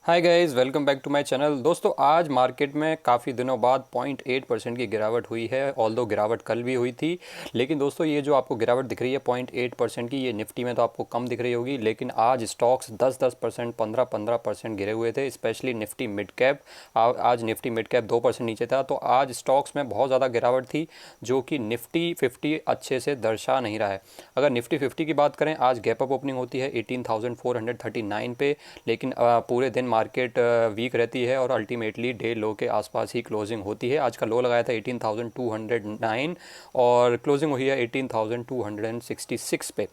Hi guys, welcome back to my channel. दोस्तों, आज market में काफ़ी दिनों बाद 0.8% की गिरावट हुई है। ऑल्दो गिरावट कल भी हुई थी, लेकिन दोस्तों ये जो आपको गिरावट दिख रही है 0.8% की, ये निफ्टी में तो आपको कम दिख रही होगी, लेकिन आज स्टॉक्स 10-10%, 15-15% गिरे हुए थे। स्पेशली निफ्टी मिड कैप, आज निफ्टी मिड कैप 2% नीचे था। तो आज स्टॉक्स में बहुत ज़्यादा गिरावट थी, जो कि निफ्टी 50 अच्छे से दर्शा नहीं रहा है। अगर निफ्टी 50 की बात करें, आज गैप अप ओपनिंग होती है 18,439 पे, लेकिन पूरे दिन मार्केट वीक रहती है और अल्टीमेटली डे लो के आसपास ही क्लोजिंग होती है। आज का लो लगाया था 18,209 और क्लोजिंग हुई है 18,266 पे।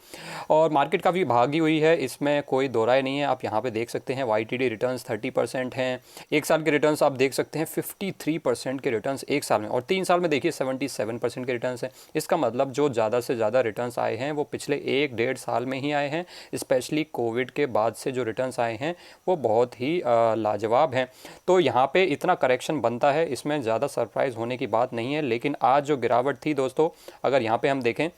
और मार्केट काफ़ी भागी हुई है, इसमें कोई दो राय नहीं है। आप यहाँ पे देख सकते हैं YTD रिटर्न्स 30% हैं। एक साल के रिटर्न्स आप देख सकते हैं 53% के रिटर्न्स एक साल में, और 3 साल में देखिए 77% के रिटर्न्स हैं। इसका मतलब जो ज़्यादा से ज़्यादा रिटर्न्स आए हैं वो पिछले 1-1.5 साल में ही आए हैं। स्पेशली कोविड के बाद से जो रिटर्न्स आए हैं वो बहुत ही लाजवाब हैं। तो यहाँ पे इतना करेक्शन बनता है, इसमें ज़्यादा सरप्राइज़ होने की बात नहीं है। लेकिन आज जो गिरावट थी दोस्तों, अगर यहाँ पे हम देखें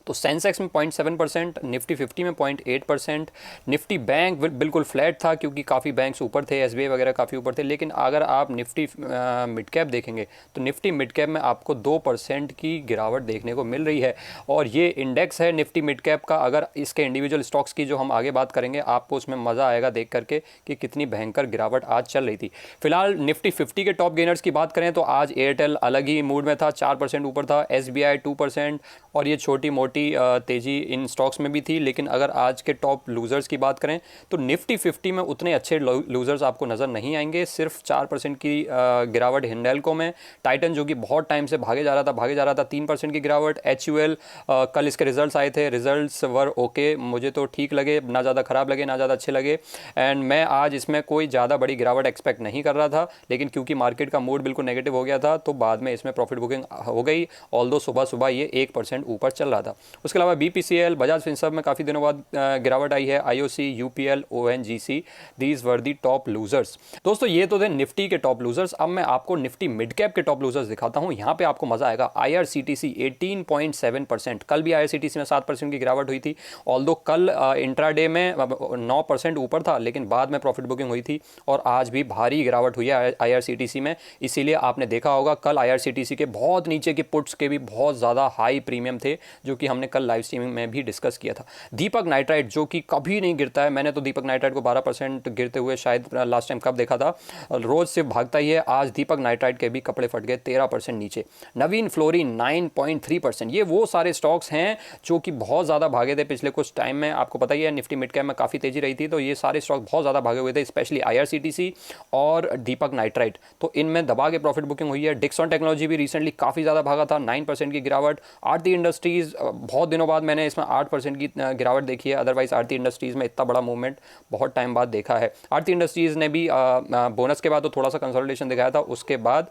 तो सेंसेक्स में 0.7%, निफ्टी 50 में 0.8%। निफ्टी बैंक बिल्कुल फ्लैट था, क्योंकि काफ़ी बैंक्स ऊपर थे, SBI वगैरह काफ़ी ऊपर थे। लेकिन अगर आप निफ्टी मिड कैप देखेंगे तो निफ्टी मिड कैप में आपको 2% की गिरावट देखने को मिल रही है। और ये इंडेक्स है निफ्टी मिड कैप का। अगर इसके इंडिविजुअल स्टॉक्स की जो हम आगे बात करेंगे, आपको उसमें मज़ा आएगा देख करके कि कितनी भयंकर गिरावट आज चल रही थी। फिलहाल निफ्टी 50 के टॉप गेनर्स की बात करें तो आज एयरटेल अलग ही मूड में था, 4% ऊपर था, SBI 2%, और ये छोटी मोटी तेज़ी इन स्टॉक्स में भी थी। लेकिन अगर आज के टॉप लूज़र्स की बात करें तो निफ्टी 50 में उतने अच्छे लूज़र्स आपको नज़र नहीं आएंगे। सिर्फ 4% की गिरावट हिंडेल्को में। टाइटन जो कि बहुत टाइम से भागे जा रहा था 3% की गिरावट। HUL कल इसके रिजल्ट्स आए थे, रिजल्ट्स वर ओके, मुझे तो ठीक लगे, ना ज़्यादा ख़राब लगे ना ज़्यादा अच्छे लगे। एंड मैं आज इसमें कोई ज़्यादा बड़ी गिरावट एक्सपेक्ट नहीं कर रहा था, लेकिन क्योंकि मार्केट का मूड बिल्कुल नेगेटिव हो गया था तो बाद में इसमें प्रॉफिट बुकिंग हो गई। ऑल्दो सुबह सुबह ये 1% ऊपर चल रहा था। उसके अलावा BPCL, बजाज फिनसर्व में काफ़ी दिनों बाद गिरावट आई है। IOC, UPL, ONGC, these were the top losers. दोस्तों ये तो थे निफ्टी के टॉप लूजर्स। अब मैं आपको निफ्टी मिड कैप के टॉप लूजर्स दिखाता हूं। यहाँ पे आपको मजा आएगा। IRCTC 18.7%, कल भी IRCTC में 7% की गिरावट हुई थी। ऑल्दो कल इंट्राडे में 9% ऊपर था, लेकिन बाद में प्रॉफिट बुकिंग हुई थी। और आज भी भारी गिरावट हुई है IRCTC में। इसीलिए आपने देखा होगा कल IRCTC के बहुत नीचे के पुट्स के भी बहुत ज़्यादा हाई प्रीमियम थे, जो कि हमने कल लाइव स्ट्रीमिंग में भी डिस्कस किया था। दीपक नाइट्राइट जो कि कभी नहीं गिरता है, मैंने तो दीपक नाइट्राइट को 12% गिरते हुए शायद लास्ट टाइम कब देखा था, रोज सिर्फ भागता ही है। आज दीपक नाइट्राइट के भी कपड़े फट गए, 13% नीचे। नवीन फ्लोरिन 9.3%। ये वो सारे स्टॉक्स हैं जो कि बहुत ज़्यादा भागे थे पिछले कुछ टाइम में। आपको पता ही है निफ्टी मिड कैप में काफ़ी तेजी रही थी, तो ये सारे स्टॉक बहुत ज़्यादा भागे हुए थे, स्पेशली IRCTC और दीपक नाइट्राइट। तो इनमें दबा के प्रॉफिट बुकिंग हुई है। डिक्सन टेक्नोलॉजी भी रिसेंटली काफ़ी ज़्यादा भागा था, 9% की गिरावट। आरती इंडस्ट्रीज़ बहुत दिनों बाद मैंने इसमें 8% की गिरावट देखी है। अदरवाइज आरती इंडस्ट्रीज़ में इतना बड़ा मूवमेंट बहुत टाइम बाद देखा है। आरती इंडस्ट्रीज़ ने भी बोनस के बाद तो थोड़ा सा कंसोलिडेशन दिखाया था, उसके बाद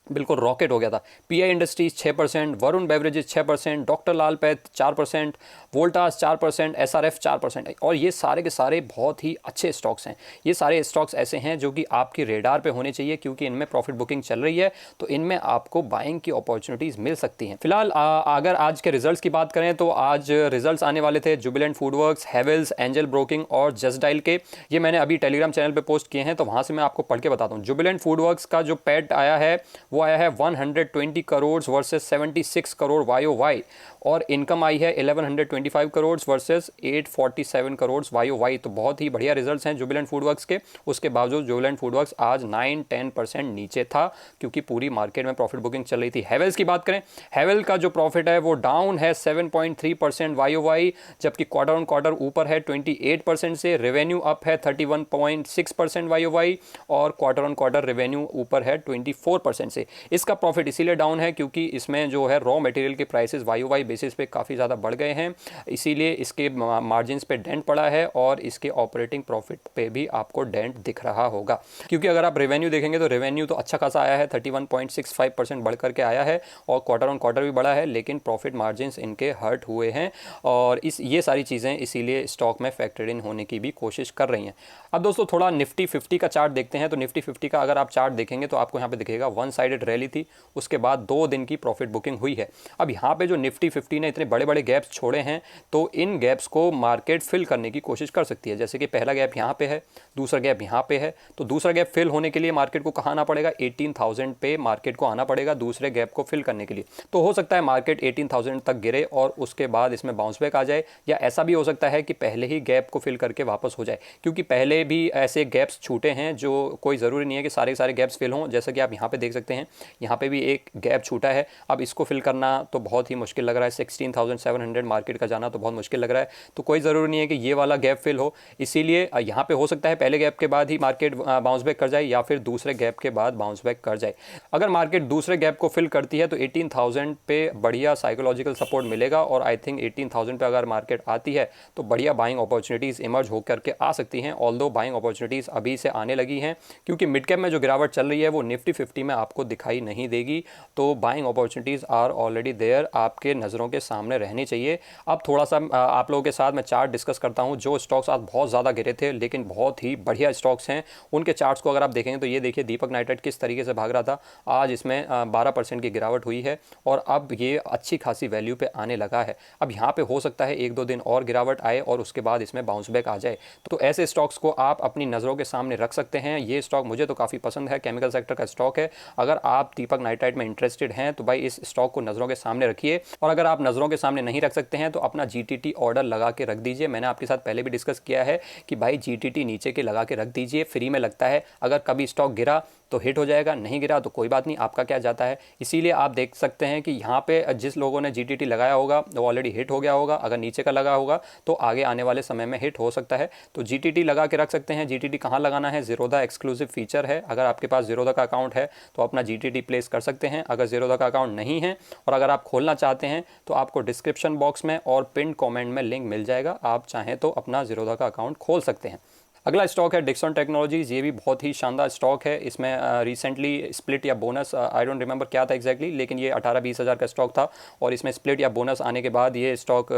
बिल्कुल रॉकेट हो गया था। PI Industries 6%, Varun Beverages 6%, doctor Lal Path 4%, Voltas 4%, SRF 4%। और ये सारे के सारे बहुत ही अच्छे स्टॉक्स हैं। ये सारे स्टॉक्स ऐसे हैं जो कि आपकी रेडार पे होने चाहिए, क्योंकि इनमें प्रॉफिट बुकिंग चल रही है, तो इनमें आपको बाइंग की अपॉर्चुनिटीज़ मिल सकती हैं। फिलहाल अगर आज के रिजल्ट्स की बात करें तो आज रिजल्ट्स आने वाले थे Jubilant FoodWorks, Havells, angel broking और जस्ट डायल के। ये मैंने अभी टेलीग्राम चैनल पर पोस्ट किए हैं, तो वहाँ से मैं आपको पढ़ के बताता हूँ। जुबिलेंट फूडवर्क्स का जो पैट आया है वो आया है 120 करोड़ वर्सेस 76 करोड़ YOY, और इनकम आई है 1125 करोड़ वर्सेस 847 करोड़ YOY। तो बहुत ही बढ़िया रिजल्ट्स हैं जुबिलेंट फूडवर्क्स के। उसके बावजूद जुबिलेंट फूडवर्क्स आज 9-10% नीचे था, क्योंकि पूरी मार्केट में प्रॉफिट बुकिंग चल रही थी। हेवेल्स की बात करें, हेवेल का जो प्रॉफिट है वो डाउन है 7.3% YOY, जबकि क्वार्टर ऑन क्वार्टर ऊपर है 28% से। रेवेन्यू अप है 31.6% YOY, और क्वार्टर ऑन क्वार्टर रेवेन्यू ऊपर है 24% से। इसका प्रॉफिट इसीलिए डाउन है क्योंकि इसमें जो है रॉ मटेरियल के प्राइसेस YOY बेसिस पे काफ़ी ज़्यादा बढ़ गए हैं, इसीलिए इसके मार्जिन्स पे डेंट पड़ा है, और इसके ऑपरेटिंग प्रॉफिट पे भी आपको डेंट दिख रहा होगा। क्योंकि अगर आप रेवेन्यू देखेंगे तो रेवेन्यू तो अच्छा खासा आया है, 31.65% बढ़ करके आया है, और क्वार्टर ऑन क्वार्टर भी बढ़ा है, लेकिन प्रॉफिट मार्जिन्स इनके हर्ट हुए हैं। और ये सारी चीज़ें इसीलिए स्टॉक में फैक्टर्ड इन होने की भी कोशिश कर रही हैं। अब दोस्तों थोड़ा निफ्टी 50 का चार्ट देखते हैं। तो निफ्टी 50 का अगर आप चार्ट देखेंगे तो आपको यहाँ पे दिखेगा वन साइड गाइडेड रैली थी, उसके बाद 2 दिन की प्रॉफिट बुकिंग हुई है। अब यहाँ पे जो निफ्टी 50 ने इतने बड़े बड़े गैप्स छोड़े हैं, तो इन गैप्स को मार्केट फिल करने की कोशिश कर सकती है। जैसे कि पहला गैप यहाँ पे है, दूसरा गैप यहाँ पे है, तो दूसरा गैप फिल होने के लिए मार्केट को कहाँ आना पड़ेगा, 18,000 पे मार्केट को आना पड़ेगा दूसरे गैप को फिल करने के लिए। तो हो सकता है मार्केट 18,000 तक गिरे और उसके बाद इसमें बाउंस बैक आ जाए, या ऐसा भी हो सकता है कि पहले ही गैप को फिल करके वापस हो जाए, क्योंकि पहले भी ऐसे गैप्स छूटे हैं जो कोई ज़रूरी नहीं है कि सारे सारे गैप्स फिल हों। जैसा कि आप यहाँ पे देख सकते हैं, यहाँ पे भी एक गैप छूटा है। अब इसको फिल करना तो बहुत ही मुश्किल लग रहा है, 16,700 मार्केट का जाना तो बहुत मुश्किल लग रहा है। तो कोई ज़रूरी नहीं है कि ये वाला गैप फिल हो, इसीलिए यहाँ पे हो सकता है पहले गैप के बाद ही मार्केट बाउंस बैक कर जाए, या फिर दूसरे गैप के बाद बाउंस बैक कर जाए। अगर मार्केट दूसरे गैप को फिल करती है तो 18,000 पे बढ़िया साइकोलॉजिकल सपोर्ट मिलेगा, और आई थिंक 18,000 पे अगर मार्केट आती है तो बढ़िया बाइंग अपॉर्चुनिटीज़ इमर्ज होकर के आ सकती हैं। ऑल्दो बाइंग अपॉर्चुनिटीज़ अभी से आने लगी हैं, क्योंकि मिड कैप में जो गिरावट चल रही है वो निफ्टी 50 में आपको दिखाई नहीं देगी। तो buying opportunities are already there, आपके नज़रों के सामने रहनी चाहिए। अब थोड़ा सा आप लोगों के साथ मैं चार्ट डिस्कस करता हूँ। जो स्टॉक्स आज बहुत ज़्यादा गिरे थे लेकिन बहुत ही बढ़िया स्टॉक्स हैं, उनके चार्ट्स को अगर आप देखेंगे तो ये देखिए दीपक नाइट्राइट किस तरीके से भाग रहा था, आज इसमें 12% की गिरावट हुई है और अब ये अच्छी खासी वैल्यू पे आने लगा है। अब यहाँ पे हो सकता है 1-2 दिन और गिरावट आए और उसके बाद इसमें बाउंस बैक आ जाए। तो ऐसे स्टॉक्स को आप अपनी नज़रों के सामने रख सकते हैं। ये स्टॉक मुझे तो काफ़ी पसंद है, केमिकल सेक्टर का स्टॉक है। अगर आप दीपक नाइट्राइट में इंटरेस्टेड हैं तो भाई इस स्टॉक को नज़रों के सामने रखिए, और अगर आप नज़रों के सामने नहीं रख सकते हैं तो अपना GTT ऑर्डर लगा के रख दीजिए। मैंने आपके साथ पहले भी डिस्कस किया है कि भाई GTT नीचे के लगा के रख दीजिए, फ्री में लगता है। अगर कभी स्टॉक गिरा तो हिट हो जाएगा, नहीं गिरा तो कोई बात नहीं, आपका क्या जाता है। इसीलिए आप देख सकते हैं कि यहाँ पे जिस लोगों ने GTT लगाया होगा वो ऑलरेडी हिट हो गया होगा, अगर नीचे का लगा होगा तो आगे आने वाले समय में हिट हो सकता है। तो GTT लगा के रख सकते हैं। GTT कहाँ लगाना है, ज़ीरोधा एक्सक्लूसिव फीचर है। अगर आपके पास ज़ीरोधा का अकाउंट है तो अपना GTT प्लेस कर सकते हैं। अगर ज़ीरोधा का अकाउंट नहीं है और अगर आप खोलना चाहते हैं तो आपको डिस्क्रिप्शन बॉक्स में और पिन कमेंट में लिंक मिल जाएगा, आप चाहें तो अपना ज़ीरोधा का अकाउंट खोल सकते हैं। अगला स्टॉक है डिक्सन टेक्नोलॉजीज़। ये भी बहुत ही शानदार स्टॉक है। इसमें रिसेंटली स्प्लिट या बोनस, आई डोंट रिमेंबर क्या था एग्जैक्टली, लेकिन ये 18-20 हज़ार का स्टॉक था और इसमें स्प्लिट या बोनस आने के बाद ये स्टॉक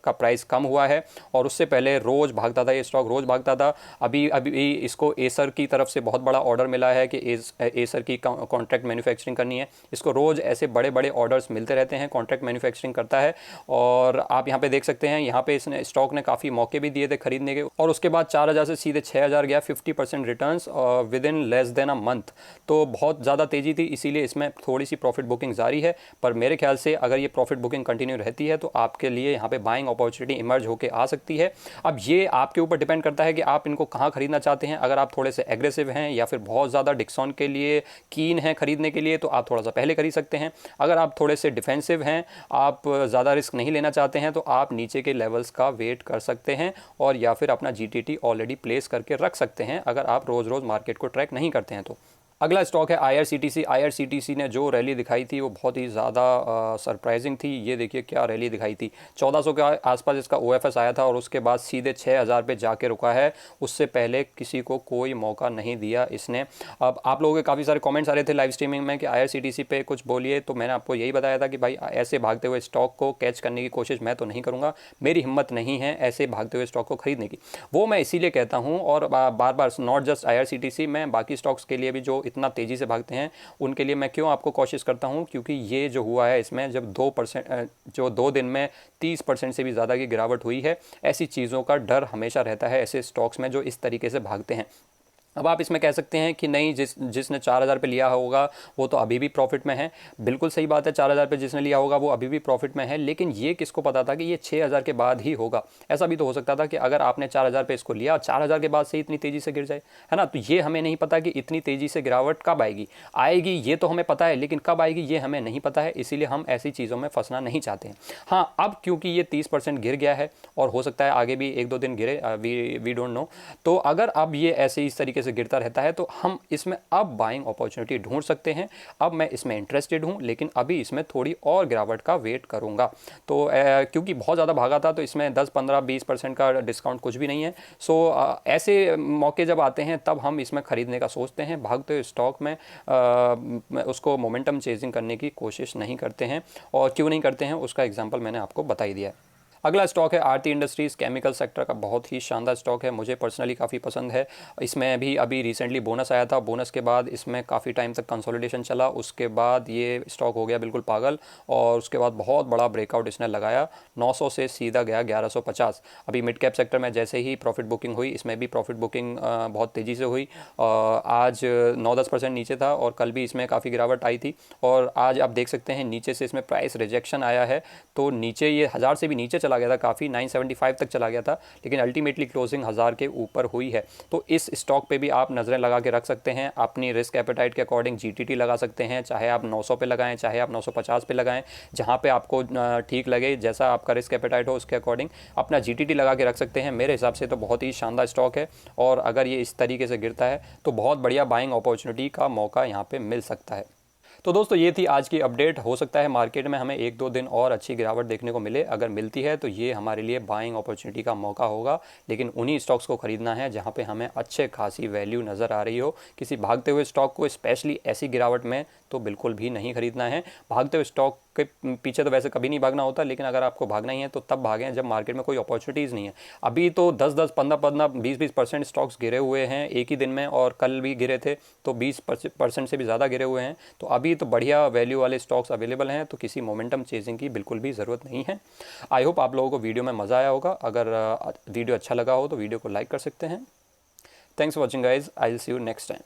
का प्राइस कम हुआ है। और उससे पहले रोज़ भागता था, ये स्टॉक रोज़ भागता था। अभी इसको एसर की तरफ से बहुत बड़ा ऑर्डर मिला है कि एसर की कॉन्ट्रैक्ट मैन्युफैक्चरिंग करनी है। इसको रोज़ ऐसे बड़े बड़े ऑर्डर्स मिलते रहते हैं, कॉन्ट्रैक्ट मैन्युफैक्चरिंग करता है। और आप यहाँ पे देख सकते हैं, यहाँ पे इसने स्टॉक ने काफ़ी मौके भी दिए थे खरीदने के, और उसके बाद 4,000 से सीधे 6,000 गया, 50% returns with in less than a month. तो बहुत ज़्यादा तेज़ी थी, इसीलिए इसमें थोड़ी सी प्रॉफिट बुकिंग जारी है। पर मेरे ख्याल से अगर ये प्रॉफिट बुकिंग कंटिन्यू रहती है तो आपके लिए यहाँ पे बाइंग अपॉर्चुनिटी इमर्ज होकर आ सकती है। अब ये आपके ऊपर डिपेंड करता है कि आप इनको कहाँ खरीदना चाहते हैं। अगर आप थोड़े से एग्रेसिव हैं या फिर बहुत ज़्यादा डिक्सन के लिए कीन हैं खरीदने के लिए, तो आप थोड़ा सा पहले खरीद सकते हैं। अगर आप थोड़े से डिफेंसिव हैं, आप ज़्यादा रिस्क नहीं लेना चाहते हैं, तो आप नीचे के लेवल्स का वेट कर सकते हैं और या फिर अपना GTT ऑलरेडी प्लेस करके रख सकते हैं, अगर आप रोज़ रोज़ मार्केट को ट्रैक नहीं करते हैं तो। अगला स्टॉक है IRCTC। IRCTC ने जो रैली दिखाई थी वो बहुत ही ज़्यादा सरप्राइजिंग थी। ये देखिए क्या रैली दिखाई थी, 1400 के आसपास इसका OFS आया था और उसके बाद सीधे 6,000 पे जाके रुका है। उससे पहले किसी को कोई मौका नहीं दिया इसने। अब आप लोगों के काफ़ी सारे कमेंट्स आ रहे थे लाइव स्ट्रीमिंग में कि IRCTC पे कुछ बोलिए, तो मैंने आपको यही बताया था कि भाई ऐसे भागते हुए स्टॉक को कैच करने की कोशिश मैं तो नहीं करूँगा, मेरी हिम्मत नहीं है ऐसे भागते हुए स्टॉक को खरीदने की। वो मैं इसीलिए कहता हूँ, और बार बार नॉट जस्ट IRCTC, मैं बाकी स्टॉक्स के लिए भी जो इतना तेज़ी से भागते हैं उनके लिए मैं क्यों आपको कोशिश करता हूं, क्योंकि ये जो हुआ है इसमें जब 2% जो 2 दिन में 30% से भी ज़्यादा की गिरावट हुई है, ऐसी चीज़ों का डर हमेशा रहता है ऐसे स्टॉक्स में जो इस तरीके से भागते हैं। अब आप इसमें कह सकते हैं कि नहीं, जिसने 4,000 पे लिया होगा वो तो अभी भी प्रॉफिट में है। बिल्कुल सही बात है, 4,000 पे जिसने लिया होगा वो अभी भी प्रॉफिट में है, लेकिन ये किसको पता था कि ये 6,000 के बाद ही होगा। ऐसा भी तो हो सकता था कि अगर आपने 4,000 पे इसको लिया, 4,000 के बाद से इतनी तेज़ी से गिर जाए, है ना। तो ये हमें नहीं पता कि इतनी तेज़ी से गिरावट कब आएगी ये तो हमें पता है, लेकिन कब आएगी ये हमें नहीं पता है, इसीलिए हम ऐसी चीज़ों में फंसना नहीं चाहते हैं। हाँ, अब क्योंकि ये 30% गिर गया है और हो सकता है आगे भी 1-2 दिन गिरे, वी डोंट नो। तो अगर अब ये ऐसे इस तरीके से गिरता रहता है तो हम इसमें अब बाइंग अपॉर्चुनिटी ढूंढ सकते हैं। अब मैं इसमें इंटरेस्टेड हूं, लेकिन अभी इसमें थोड़ी और गिरावट का वेट करूंगा। तो क्योंकि बहुत ज़्यादा भागा था तो इसमें 10-15-20% का डिस्काउंट कुछ भी नहीं है। सो ऐसे मौके जब आते हैं तब हम इसमें ख़रीदने का सोचते हैं, भागते हुए स्टॉक में उसको मोमेंटम चेजिंग करने की कोशिश नहीं करते हैं। और क्यों नहीं करते हैं उसका एग्जाम्पल मैंने आपको बता ही दिया है। अगला स्टॉक है आरती इंडस्ट्रीज़, केमिकल सेक्टर का बहुत ही शानदार स्टॉक है, मुझे पर्सनली काफ़ी पसंद है। इसमें भी अभी रिसेंटली बोनस आया था, बोनस के बाद इसमें काफ़ी टाइम तक कंसोलिडेशन चला, उसके बाद ये स्टॉक हो गया बिल्कुल पागल और उसके बाद बहुत बड़ा ब्रेकआउट इसने लगाया, 900 से सीधा गया 1150। अभी मिड कैप सेक्टर में जैसे ही प्रॉफिट बुकिंग हुई, इसमें भी प्रॉफिट बुकिंग बहुत तेज़ी से हुई। आज 9-10% नीचे था और कल भी इसमें काफ़ी गिरावट आई थी और आज आप देख सकते हैं नीचे से इसमें प्राइस रिजेक्शन आया है, तो नीचे ये 1000 से भी नीचे चला गया था, काफ़ी 975 तक चला गया था, लेकिन अल्टीमेटली क्लोजिंग 1000 के ऊपर हुई है। तो इस स्टॉक पे भी आप नज़रें लगा के रख सकते हैं, अपनी रिस्क एपेटाइट के अकॉर्डिंग जीटीटी लगा सकते हैं, चाहे आप 900 पे लगाएं, चाहे आप 950 पे लगाएं, जहां पे आपको ठीक लगे, जैसा आपका रिस्क एपेटाइट हो उसके अकॉर्डिंग अपना जीटीटी लगा के रख सकते हैं। मेरे हिसाब से तो बहुत ही शानदार स्टॉक है और अगर ये इस तरीके से गिरता है तो बहुत बढ़िया बाइंग अपॉर्चुनिटी का मौका यहाँ पे मिल सकता है। तो दोस्तों ये थी आज की अपडेट। हो सकता है मार्केट में हमें 1-2 दिन और अच्छी गिरावट देखने को मिले, अगर मिलती है तो ये हमारे लिए बाइंग अपॉर्चुनिटी का मौका होगा, लेकिन उन्हीं स्टॉक्स को खरीदना है जहां पे हमें अच्छे खासी वैल्यू नज़र आ रही हो। किसी भागते हुए स्टॉक को स्पेशली ऐसी गिरावट में तो बिल्कुल भी नहीं खरीदना है। भागते हुए स्टॉक के पीछे तो वैसे कभी नहीं भागना होता, लेकिन अगर आपको भागना ही है तो तब भागें जब मार्केट में कोई अपॉर्चुनिटीज़ नहीं है। अभी तो 10-10, 15-15, 20-20% स्टॉक्स गिरे हुए हैं एक ही दिन में, और कल भी गिरे थे तो 20% से भी ज़्यादा गिरे हुए हैं। तो अभी तो बढ़िया वैल्यू वाले स्टॉक्स अवेलेबल हैं, तो किसी मोमेंटम चेजिंग की बिल्कुल भी ज़रूरत नहीं है। आई होप आप लोगों को वीडियो में मज़ा आया होगा। अगर वीडियो अच्छा लगा हो तो वीडियो को लाइक कर सकते हैं। Thanks for watching guys, I will see you next time.